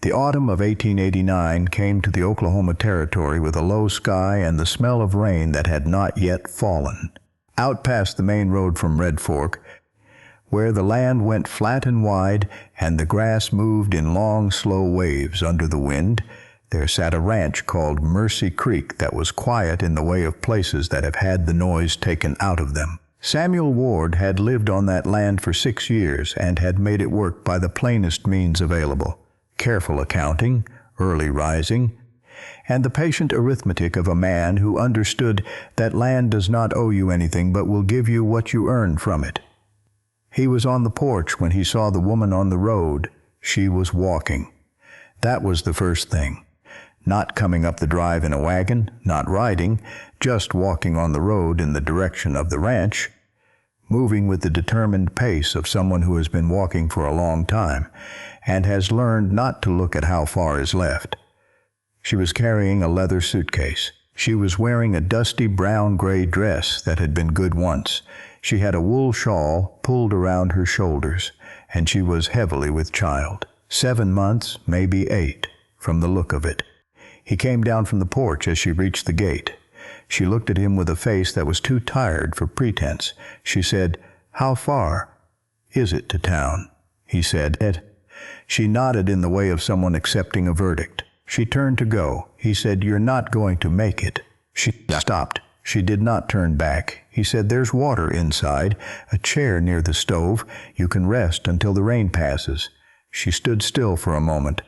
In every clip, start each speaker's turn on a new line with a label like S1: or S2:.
S1: The autumn of 1889 came to the Oklahoma Territory with a low sky and the smell of rain that had not yet fallen. Out past the main road from Red Fork, where the land went flat and wide and the grass moved in long, slow waves under the wind, there sat a ranch called Mercy Creek that was quiet in the way of places that have had the noise taken out of them. Samuel Ward had lived on that land for 6 years and had made it work by the plainest means available: careful accounting, early rising, and the patient arithmetic of a man who understood that land does not owe you anything but will give you what you earn from it. He was on the porch when he saw the woman on the road. She was walking. That was the first thing. Not coming up the drive in a wagon, not riding, just walking on the road in the direction of the ranch, moving with the determined pace of someone who has been walking for a long time and has learned not to look at how far is left. She was carrying a leather suitcase. She was wearing a dusty brown-gray dress that had been good once. She had a wool shawl pulled around her shoulders, and she was heavily with child. 7 months, maybe 8, from the look of it. He came down from the porch as she reached the gate. She looked at him with a face that was too tired for pretense. She said, "How far is it to town?" He said. She nodded in the way of someone accepting a verdict. She turned to go. He said, "You're not going to make it." She stopped. She did not turn back. He said, "There's water inside, a chair near the stove. You can rest until the rain passes." She stood still for a moment.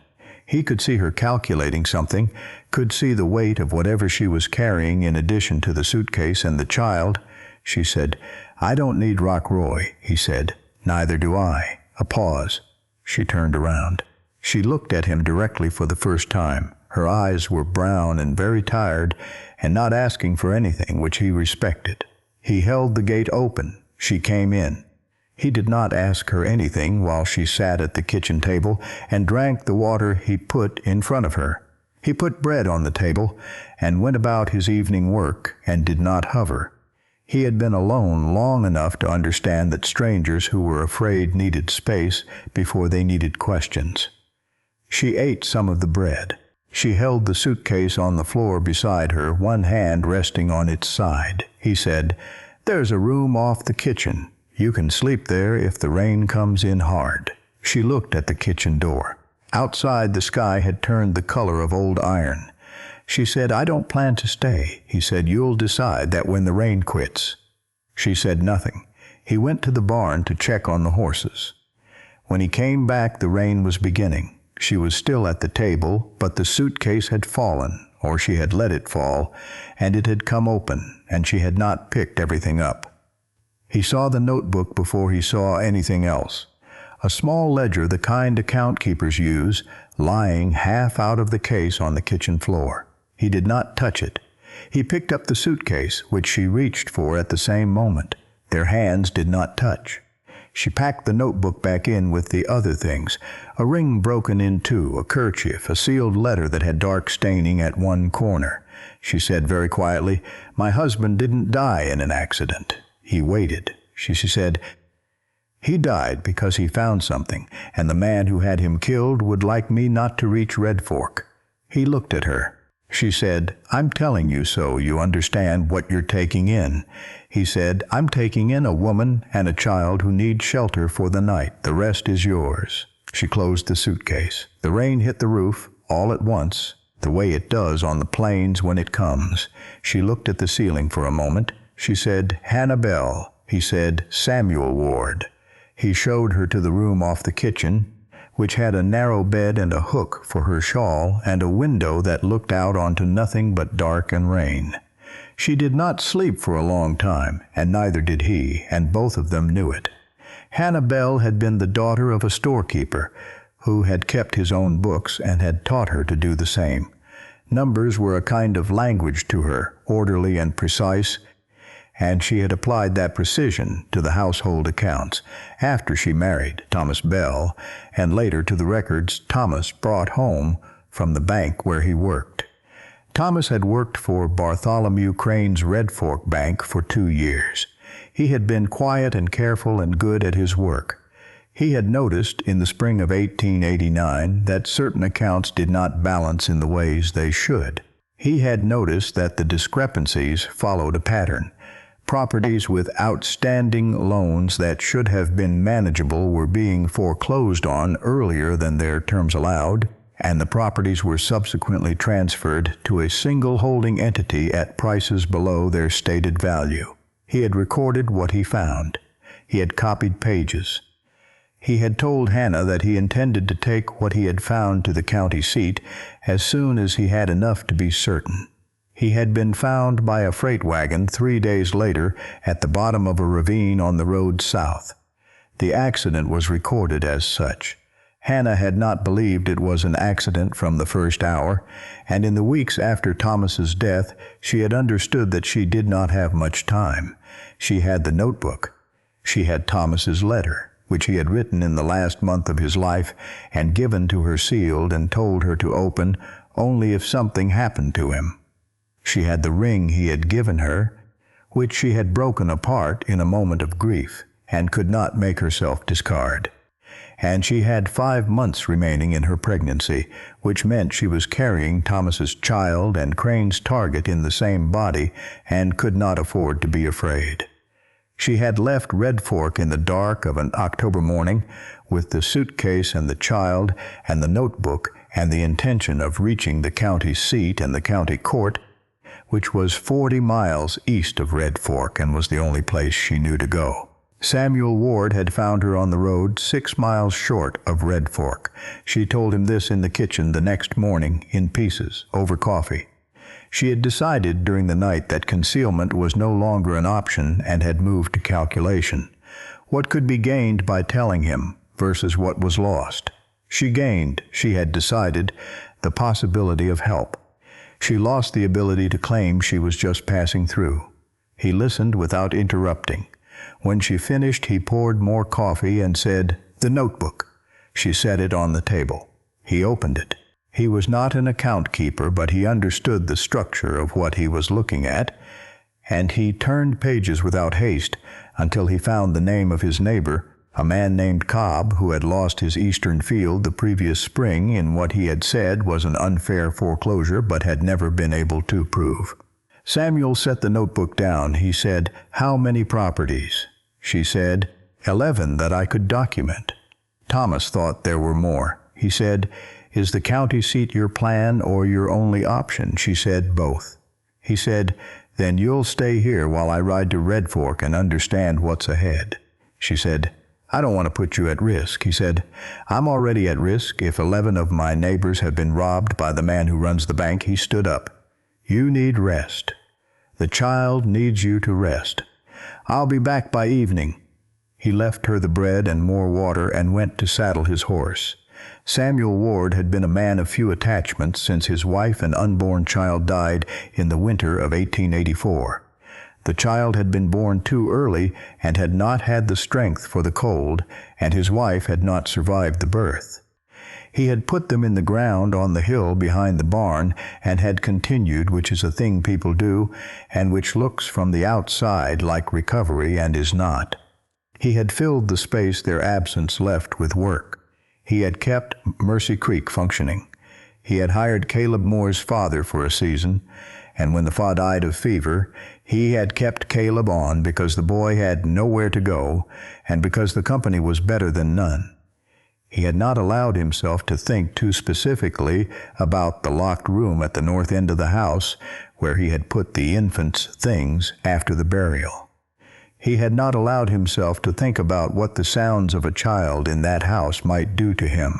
S1: He could see her calculating something, could see the weight of whatever she was carrying in addition to the suitcase and the child. She said, "I don't need Rockroy," he said. "Neither do I." A pause. She turned around. She looked at him directly for the first time. Her eyes were brown and very tired, and not asking for anything, which he respected. He held the gate open. She came in. He did not ask her anything while she sat at the kitchen table and drank the water he put in front of her. He put bread on the table and went about his evening work and did not hover. He had been alone long enough to understand that strangers who were afraid needed space before they needed questions. She ate some of the bread. She held the suitcase on the floor beside her, one hand resting on its side. He said, "There's a room off the kitchen. You can sleep there if the rain comes in hard." She looked at the kitchen door. Outside, the sky had turned the color of old iron. She said, "I don't plan to stay." He said, "You'll decide that when the rain quits." She said nothing. He went to the barn to check on the horses. When he came back, the rain was beginning. She was still at the table, but the suitcase had fallen, or she had let it fall, and it had come open, and she had not picked everything up. He saw the notebook before he saw anything else. A small ledger, the kind account keepers use, lying half out of the case on the kitchen floor. He did not touch it. He picked up the suitcase, which she reached for at the same moment. Their hands did not touch. She packed the notebook back in with the other things: a ring broken in two, a kerchief, a sealed letter that had dark staining at one corner. She said very quietly, "My husband didn't die in an accident. He waited." She said, "He died because he found something, and the man who had him killed would like me not to reach Red Fork." He looked at her. She said, "I'm telling you so you understand what you're taking in." He said, "I'm taking in a woman and a child who need shelter for the night. The rest is yours." She closed the suitcase. The rain hit the roof all at once, the way it does on the plains when it comes. She looked at the ceiling for a moment. She said, "Hannah Bell." He said, "Samuel Ward." He showed her to the room off the kitchen, which had a narrow bed and a hook for her shawl and a window that looked out onto nothing but dark and rain. She did not sleep for a long time, and neither did he, and both of them knew it. Hannah Bell had been the daughter of a storekeeper who had kept his own books and had taught her to do the same. Numbers were a kind of language to her, orderly and precise, and she had applied that precision to the household accounts after she married Thomas Bell, and later to the records Thomas brought home from the bank where he worked. Thomas had worked for Bartholomew Crane's Red Fork Bank for 2 years. He had been quiet and careful and good at his work. He had noticed in the spring of 1889 that certain accounts did not balance in the ways they should. He had noticed that the discrepancies followed a pattern. Properties with outstanding loans that should have been manageable were being foreclosed on earlier than their terms allowed, and the properties were subsequently transferred to a single holding entity at prices below their stated value. He had recorded what he found. He had copied pages. He had told Hannah that he intended to take what he had found to the county seat as soon as he had enough to be certain. He had been found by a freight wagon 3 days later at the bottom of a ravine on the road south. The accident was recorded as such. Hannah had not believed it was an accident from the first hour, and in the weeks after Thomas's death, she had understood that she did not have much time. She had the notebook. She had Thomas's letter, which he had written in the last month of his life and given to her sealed and told her to open only if something happened to him. She had the ring he had given her, which she had broken apart in a moment of grief and could not make herself discard. And she had 5 months remaining in her pregnancy, which meant she was carrying Thomas's child and Crane's target in the same body and could not afford to be afraid. She had left Red Fork in the dark of an October morning with the suitcase and the child and the notebook and the intention of reaching the county seat and the county court, which was 40 miles east of Red Fork and was the only place she knew to go. Samuel Ward had found her on the road 6 miles short of Red Fork. She told him this in the kitchen the next morning in pieces, over coffee. She had decided during the night that concealment was no longer an option and had moved to calculation. What could be gained by telling him versus what was lost? She gained, she had decided, the possibility of help. She lost the ability to claim she was just passing through. He listened without interrupting. When she finished, he poured more coffee and said, "The notebook." She set it on the table. He opened it. He was not an account keeper, but he understood the structure of what he was looking at, and he turned pages without haste until he found the name of his neighbor, a man named Cobb, who had lost his eastern field the previous spring in what he had said was an unfair foreclosure but had never been able to prove. Samuel set the notebook down. He said, "How many properties?" She said, 11 that I could document. Thomas thought there were more. He said, "Is the county seat your plan or your only option?" She said, "Both." He said, "Then you'll stay here while I ride to Red Fork and understand what's ahead." She said, "I don't want to put you at risk." He said, "I'm already at risk if 11 of my neighbors have been robbed by the man who runs the bank." He stood up. "You need rest. The child needs you to rest. I'll be back by evening." He left her the bread and more water and went to saddle his horse. Samuel Ward had been a man of few attachments since his wife and unborn child died in the winter of 1884. The child had been born too early and had not had the strength for the cold, and his wife had not survived the birth. He had put them in the ground on the hill behind the barn and had continued, which is a thing people do, and which looks from the outside like recovery and is not. He had filled the space their absence left with work. He had kept Mercy Creek functioning. He had hired Caleb Moore's father for a season, and when the fa died of fever, he had kept Caleb on because the boy had nowhere to go and because the company was better than none. He had not allowed himself to think too specifically about the locked room at the north end of the house where he had put the infant's things after the burial. He had not allowed himself to think about what the sounds of a child in that house might do to him.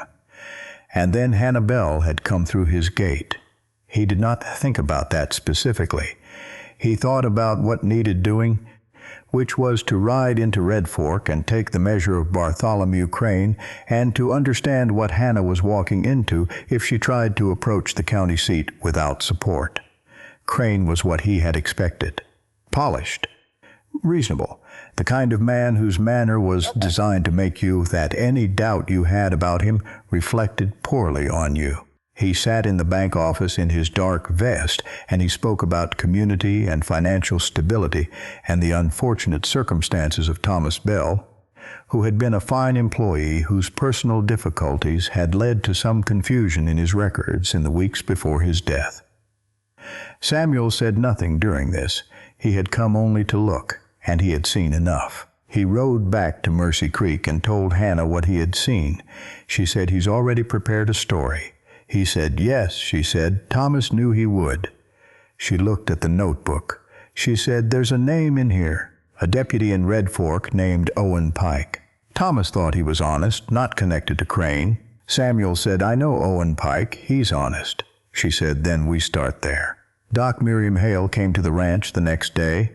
S1: And then Hannah Bell had come through his gate. He did not think about that specifically. He thought about what needed doing, which was to ride into Red Fork and take the measure of Bartholomew Crane and to understand what Hannah was walking into if she tried to approach the county seat without support. Crane was what he had expected. Polished. Reasonable. The kind of man whose manner was designed to make you that any doubt you had about him reflected poorly on you. He sat in the bank office in his dark vest, and he spoke about community and financial stability and the unfortunate circumstances of Thomas Bell. who had been a fine employee whose personal difficulties had led to some confusion in his records in the weeks before his death. Samuel said nothing during this. He had come only to look, and he had seen enough. He rode back to Mercy Creek and told Hannah what he had seen. She said, "He's already prepared a story." He said, "Yes," she said, "Thomas knew he would." She looked at the notebook. She said, "There's a name in here, a deputy in Red Fork named Owen Pike." Thomas thought he was honest, not connected to Crane. Samuel said, "I know Owen Pike. He's honest." She said, "Then we start there." Doc Miriam Hale came to the ranch the next day,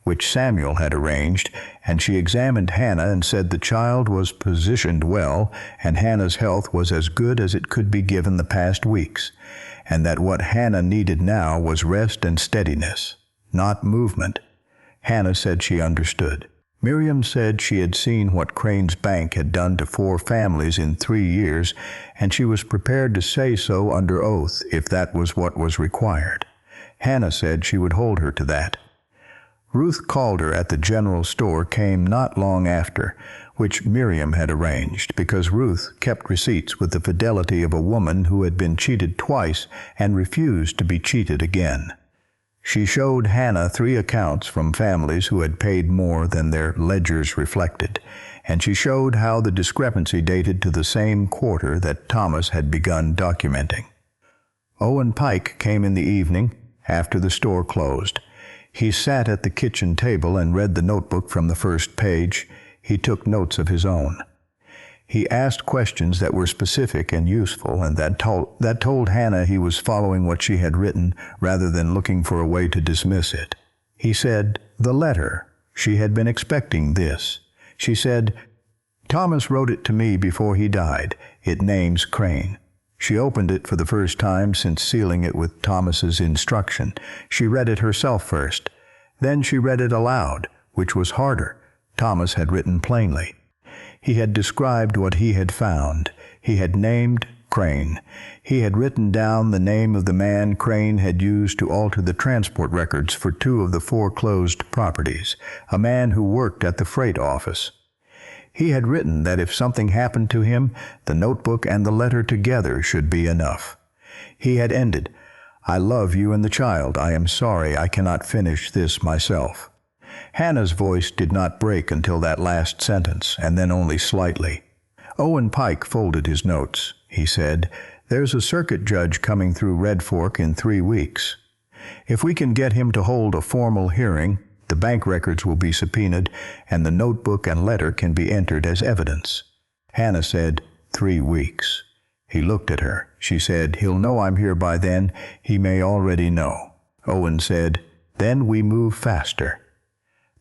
S1: which Samuel had arranged, and she examined Hannah and said the child was positioned well, and Hannah's health was as good as it could be given the past weeks, and that what Hannah needed now was rest and steadiness, not movement. Hannah said she understood. Miriam said she had seen what Crane's bank had done to 4 families in 3 years, and she was prepared to say so under oath if that was what was required. Hannah said she would hold her to that. Ruth Calder at the general store came not long after, which Miriam had arranged, because Ruth kept receipts with the fidelity of a woman who had been cheated twice and refused to be cheated again. She showed Hannah 3 accounts from families who had paid more than their ledgers reflected, and she showed how the discrepancy dated to the same quarter that Thomas had begun documenting. Owen Pike came in the evening, after the store closed. He sat at the kitchen table and read the notebook from the first page. He took notes of his own. He asked questions that were specific and useful, and that told Hannah he was following what she had written rather than looking for a way to dismiss it. He said, "The letter. She had been expecting this." She said, "Thomas wrote it to me before he died. It names Crane." She opened it for the first time since sealing it with Thomas's instruction. She read it herself first. Then she read it aloud, which was harder. Thomas had written plainly. He had described what he had found. He had named Crane. He had written down the name of the man Crane had used to alter the transport records for 2 of the foreclosed properties, a man who worked at the freight office. He had written that if something happened to him, the notebook and the letter together should be enough. He had ended, "I love you and the child. I am sorry I cannot finish this myself." Hannah's voice did not break until that last sentence, and then only slightly. Owen Pike folded his notes. He said, "There's a circuit judge coming through Red Fork in 3 weeks. If we can get him to hold a formal hearing, the bank records will be subpoenaed, and the notebook and letter can be entered as evidence." Hannah said, 3 weeks. He looked at her. She said, "He'll know I'm here by then. He may already know." Owen said, "Then we move faster."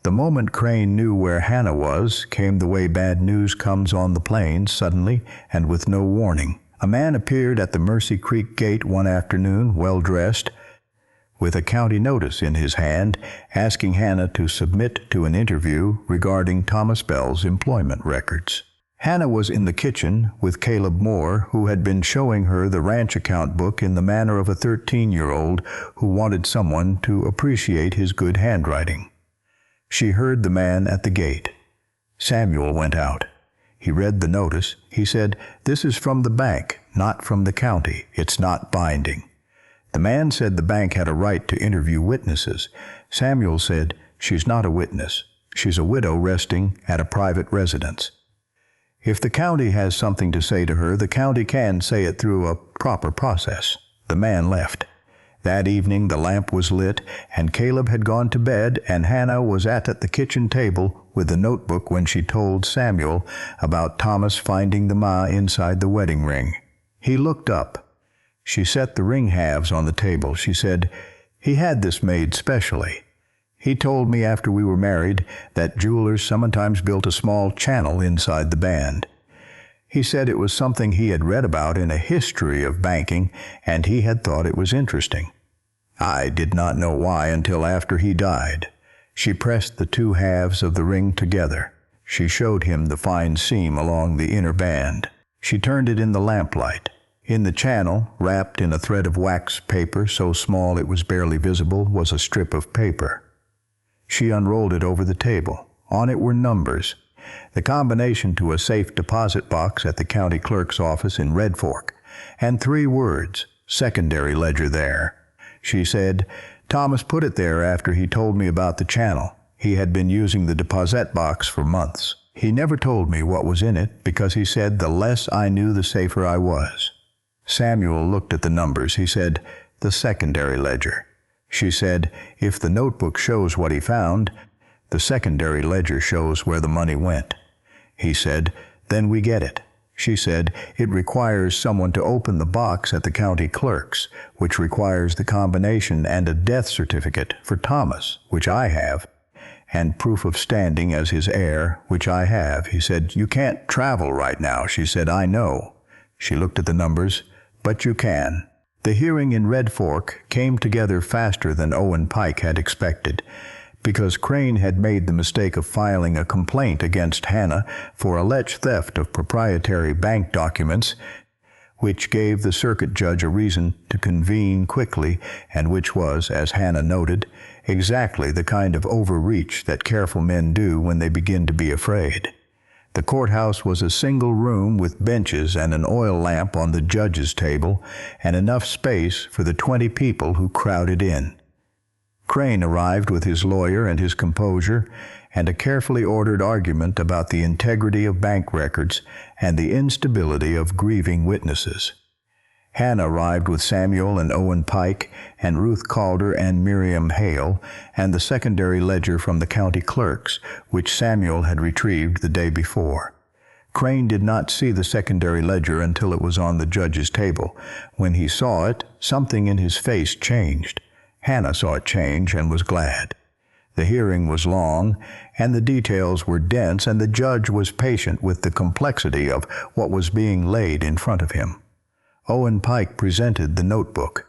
S1: The moment Crane knew where Hannah was came the way bad news comes on the plains suddenly and with no warning. A man appeared at the Mercy Creek gate one afternoon, well-dressed, with a county notice in his hand, asking Hannah to submit to an interview regarding Thomas Bell's employment records. Hannah was in the kitchen with Caleb Moore, who had been showing her the ranch account book in the manner of a 13-year-old who wanted someone to appreciate his good handwriting. She heard the man at the gate. Samuel went out. He read the notice. He said, "This is from the bank, not from the county. It's not binding." The man said the bank had a right to interview witnesses. Samuel said, "She's not a witness. She's a widow resting at a private residence. If the county has something to say to her, the county can say it through a proper process." The man left. That evening the lamp was lit, and Caleb had gone to bed, and Hannah was at the kitchen table with the notebook when she told Samuel about Thomas finding the ma inside the wedding ring. He looked up. She set the ring halves on the table. She said, "He had this made specially. He told me after we were married that jewelers sometimes built a small channel inside the band. He said it was something he had read about in a history of banking, and he had thought it was interesting. I did not know why until after he died." She pressed the 2 halves of the ring together. She showed him the fine seam along the inner band. She turned it in the lamplight. In the channel, wrapped in a thread of wax paper so small it was barely visible, was a strip of paper. She unrolled it over the table. On it were numbers. the combination to a safe deposit box at the county clerk's office in Red Fork, and 3 words, secondary ledger there. She said, Thomas put it there after he told me about the channel. He had been using the deposit box for months. He never told me what was in it because he said the less I knew, the safer I was. Samuel looked at the numbers. He said, the secondary ledger. She said, if the notebook shows what he found, the secondary ledger shows where the money went. He said, then we get it. She said, it requires someone to open the box at the county clerk's, which requires the combination and a death certificate for Thomas, which I have, and proof of standing as his heir, which I have. He said, you can't travel right now. She said, I know. She looked at the numbers, but you can. The hearing in Red Fork came together faster than Owen Pike had expected, because Crane had made the mistake of filing a complaint against Hannah for alleged theft of proprietary bank documents, which gave the circuit judge a reason to convene quickly, and which was, as Hannah noted, exactly the kind of overreach that careful men do when they begin to be afraid. The courthouse was a single room with benches and an oil lamp on the judge's table, and enough space for the 20 people who crowded in. Crane arrived with his lawyer and his composure, and a carefully ordered argument about the integrity of bank records and the instability of grieving witnesses. Hannah arrived with Samuel and Owen Pike and Ruth Calder and Miriam Hale, and the secondary ledger from the county clerk's, which Samuel had retrieved the day before. Crane did not see the secondary ledger until it was on the judge's table. When he saw it, something in his face changed. Hannah saw it change and was glad. The hearing was long, and the details were dense, and the judge was patient with the complexity of what was being laid in front of him. Owen Pike presented the notebook.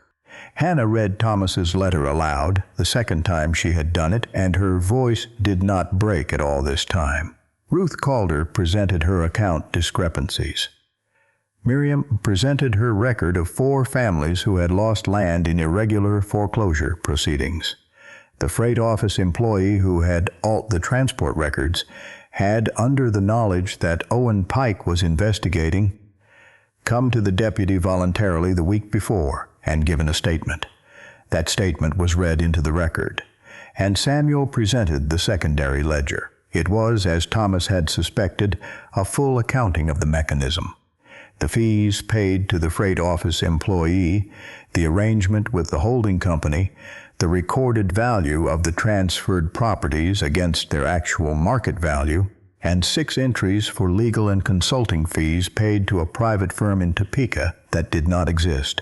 S1: Hannah read Thomas's letter aloud, the second time she had done it, and her voice did not break at all this time. Ruth Calder presented her account discrepancies. Miriam presented her record of 4 families who had lost land in irregular foreclosure proceedings. The freight office employee who had altered the transport records had, under the knowledge that Owen Pike was investigating, come to the deputy voluntarily the week before and given a statement. That statement was read into the record, and Samuel presented the secondary ledger. It was, as Thomas had suspected, a full accounting of the mechanism. The fees paid to the freight office employee, the arrangement with the holding company, the recorded value of the transferred properties against their actual market value, and 6 entries for legal and consulting fees paid to a private firm in Topeka that did not exist.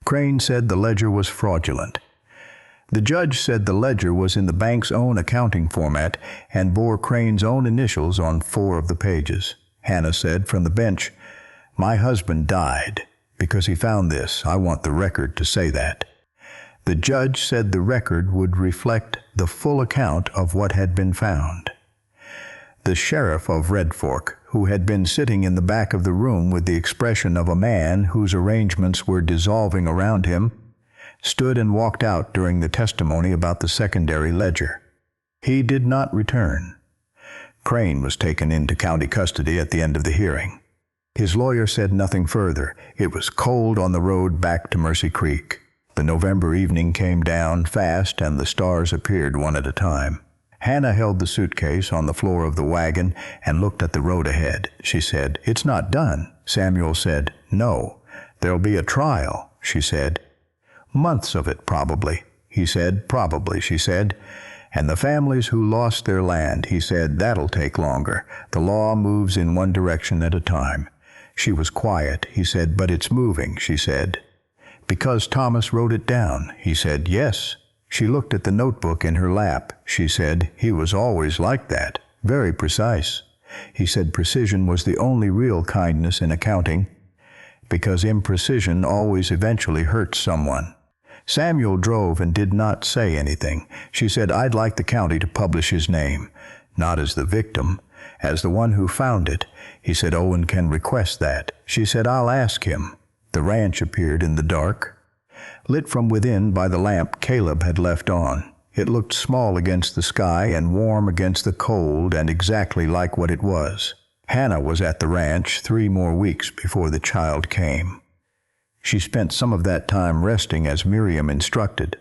S1: Crane said the ledger was fraudulent. The judge said the ledger was in the bank's own accounting format and bore Crane's own initials on 4 of the pages. Hannah said from the bench, my husband died because he found this. I want the record to say that. The judge said the record would reflect the full account of what had been found. The sheriff of Red Fork, who had been sitting in the back of the room with the expression of a man whose arrangements were dissolving around him, stood and walked out during the testimony about the secondary ledger. He did not return. Crane was taken into county custody at the end of the hearing. His lawyer said nothing further. It was cold on the road back to Mercy Creek. The November evening came down fast, and the stars appeared one at a time. Hannah held the suitcase on the floor of the wagon and looked at the road ahead. She said, it's not done. Samuel said, no. There'll be a trial, she said. Months of it, probably. He said, probably, she said. And the families who lost their land, he said, that'll take longer. The law moves in one direction at a time. She was quiet. He said, but it's moving, she said. Because Thomas wrote it down, he said, yes. She looked at the notebook in her lap. She said, he was always like that, very precise. He said precision was the only real kindness in accounting, because imprecision always eventually hurts someone. Samuel drove and did not say anything. She said, I'd like the county to publish his name, not as the victim, as the one who found it. He said, Owen can request that. She said, I'll ask him. The ranch appeared in the dark, lit from within by the lamp Caleb had left on. It looked small against the sky and warm against the cold and exactly like what it was. Hannah was at the ranch 3 more weeks before the child came. She spent some of that time resting as Miriam instructed,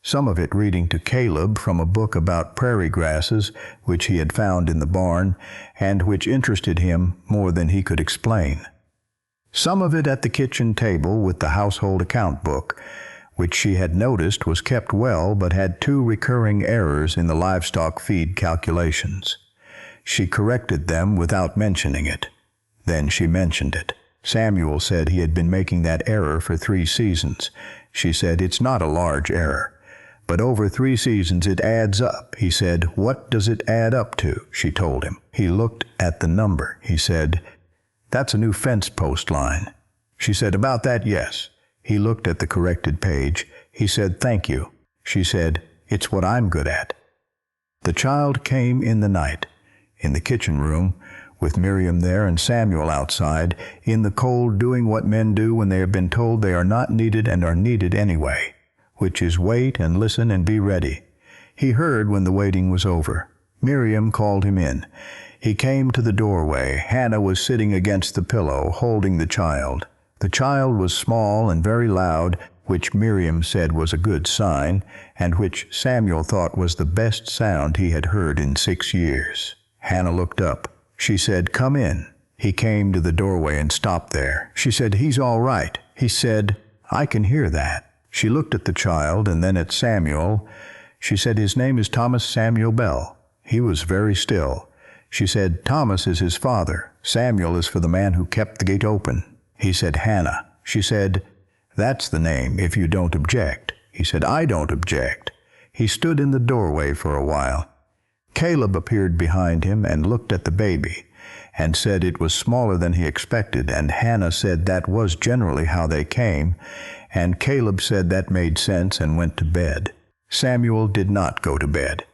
S1: some of it reading to Caleb from a book about prairie grasses which he had found in the barn and which interested him more than he could explain. Some of it at the kitchen table with the household account book, which she had noticed was kept well but had 2 recurring errors in the livestock feed calculations. She corrected them without mentioning it. Then she mentioned it. Samuel said he had been making that error for 3 seasons. She said, "It's not a large error, but over 3 seasons it adds up." He said, "What does it add up to?" She told him. He looked at the number. He said, "That's a new fence post line." She said, "About that, yes." He looked at the corrected page. He said, "Thank you." She said, "It's what I'm good at." The child came in the night, in the kitchen room, with Miriam there and Samuel outside, in the cold doing what men do when they have been told they are not needed and are needed anyway, which is wait and listen and be ready. He heard when the waiting was over. Miriam called him in. He came to the doorway. Hannah was sitting against the pillow, holding the child. The child was small and very loud, which Miriam said was a good sign, and which Samuel thought was the best sound he had heard in 6 years. Hannah looked up. She said, "Come in." He came to the doorway and stopped there. She said, "He's all right." He said, "I can hear that." She looked at the child and then at Samuel. She said, "His name is Thomas Samuel Bell." He was very still. She said, "Thomas is his father. Samuel is for the man who kept the gate open." He said, "Hannah." She said, "That's the name, if you don't object." He said, "I don't object." He stood in the doorway for a while. Caleb appeared behind him and looked at the baby and said it was smaller than he expected, and Hannah said that was generally how they came, and Caleb said that made sense and went to bed. Samuel did not go to bed.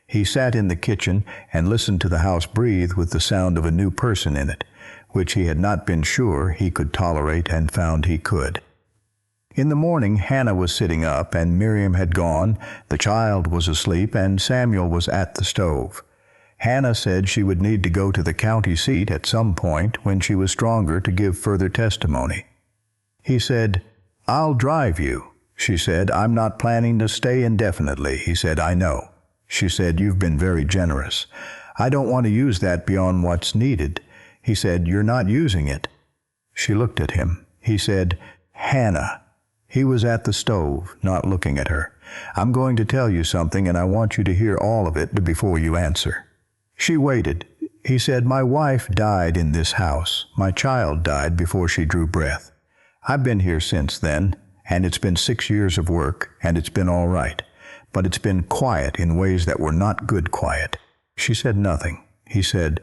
S1: He sat in the kitchen and listened to the house breathe with the sound of a new person in it, which he had not been sure he could tolerate and found he could. In the morning Hannah was sitting up, and Miriam had gone, the child was asleep, and Samuel was at the stove. Hannah said she would need to go to the county seat at some point when she was stronger to give further testimony. He said, "I'll drive you." She said, "I'm not planning to stay indefinitely." He said, "I know." She said, "You've been very generous. I don't want to use that beyond what's needed." He said, "You're not using it." She looked at him. He said, "Hannah." He was at the stove, not looking at her. "I'm going to tell you something, and I want you to hear all of it before you answer." She waited. He said, "My wife died in this house. My child died before she drew breath. I've been here since then, and it's been 6 years of work, and it's been all right. But it's been quiet in ways that were not good quiet." She said nothing. He said,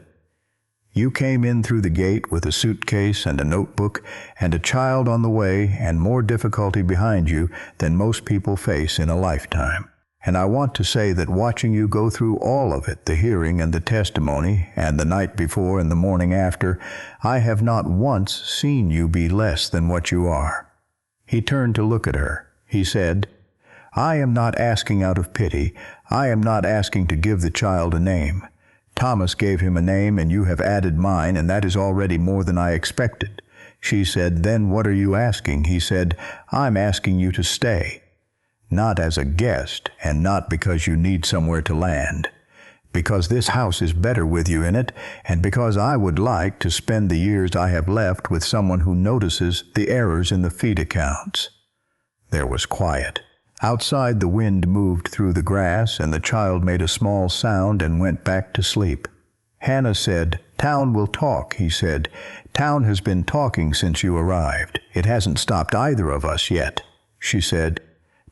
S1: "You came in through the gate with a suitcase and a notebook and a child on the way and more difficulty behind you than most people face in a lifetime. And I want to say that watching you go through all of it, the hearing and the testimony, and the night before and the morning after, I have not once seen you be less than what you are." He turned to look at her. He said, "I am not asking out of pity. I am not asking to give the child a name. Thomas gave him a name, and you have added mine, and that is already more than I expected." She said, "Then what are you asking?" He said, "I'm asking you to stay. Not as a guest, and not because you need somewhere to land. Because this house is better with you in it, and because I would like to spend the years I have left with someone who notices the errors in the feed accounts." There was quiet. Outside, the wind moved through the grass, and the child made a small sound and went back to sleep. Hannah said, "Town will talk," he said. "Town has been talking since you arrived. It hasn't stopped either of us yet." She said,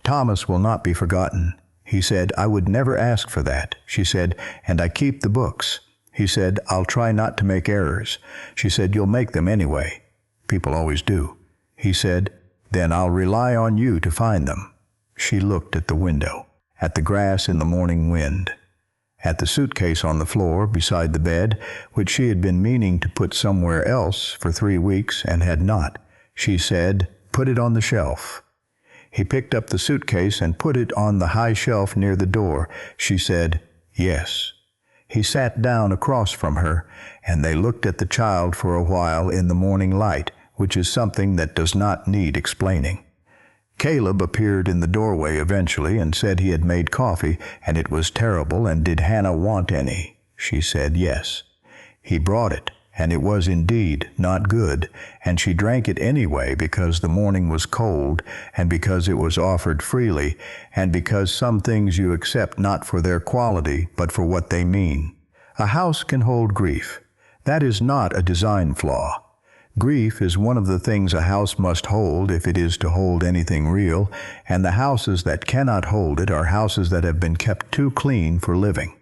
S1: "Thomas will not be forgotten." He said, "I would never ask for that." She said, "And I keep the books." He said, "I'll try not to make errors." She said, "You'll make them anyway. People always do." He said, "Then I'll rely on you to find them." She looked at the window, at the grass in the morning wind, at the suitcase on the floor beside the bed, which she had been meaning to put somewhere else for 3 weeks and had not. She said, "Put it on the shelf." He picked up the suitcase and put it on the high shelf near the door. She said, "Yes." He sat down across from her, and they looked at the child for a while in the morning light, which is something that does not need explaining. Caleb appeared in the doorway eventually and said he had made coffee, and it was terrible, and did Hannah want any? She said yes. He brought it, and it was indeed not good, and she drank it anyway because the morning was cold, and because it was offered freely, and because some things you accept not for their quality, but for what they mean. A house can hold grief. That is not a design flaw. Grief is one of the things a house must hold if it is to hold anything real, and the houses that cannot hold it are houses that have been kept too clean for living.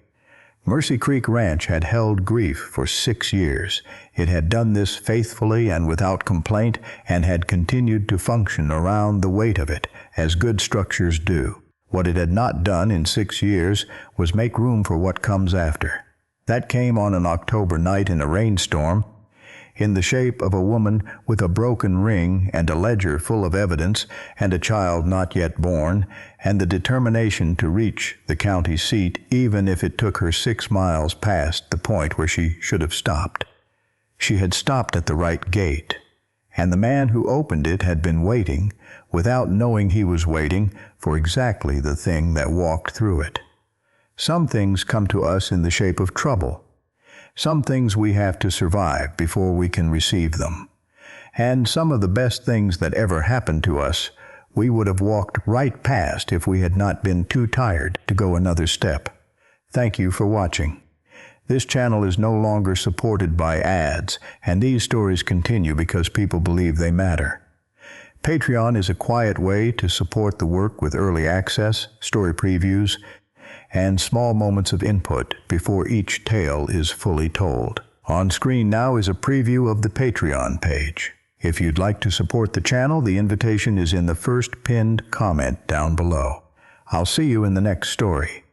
S1: Mercy Creek Ranch had held grief for 6 years. It had done this faithfully and without complaint, and had continued to function around the weight of it, as good structures do. What it had not done in 6 years was make room for what comes after. That came on an October night in a rainstorm, in the shape of a woman with a broken ring and a ledger full of evidence and a child not yet born, and the determination to reach the county seat even if it took her 6 miles past the point where she should have stopped. She had stopped at the right gate, and the man who opened it had been waiting, without knowing he was waiting, for exactly the thing that walked through it. Some things come to us in the shape of trouble. Some things we have to survive before we can receive them. And some of the best things that ever happened to us, we would have walked right past if we had not been too tired to go another step. Thank you for watching. This channel is no longer supported by ads, and these stories continue because people believe they matter. Patreon is a quiet way to support the work with early access, story previews, and small moments of input before each tale is fully told. On screen now is a preview of the Patreon page. If you'd like to support the channel, the invitation is in the first pinned comment down below. I'll see you in the next story.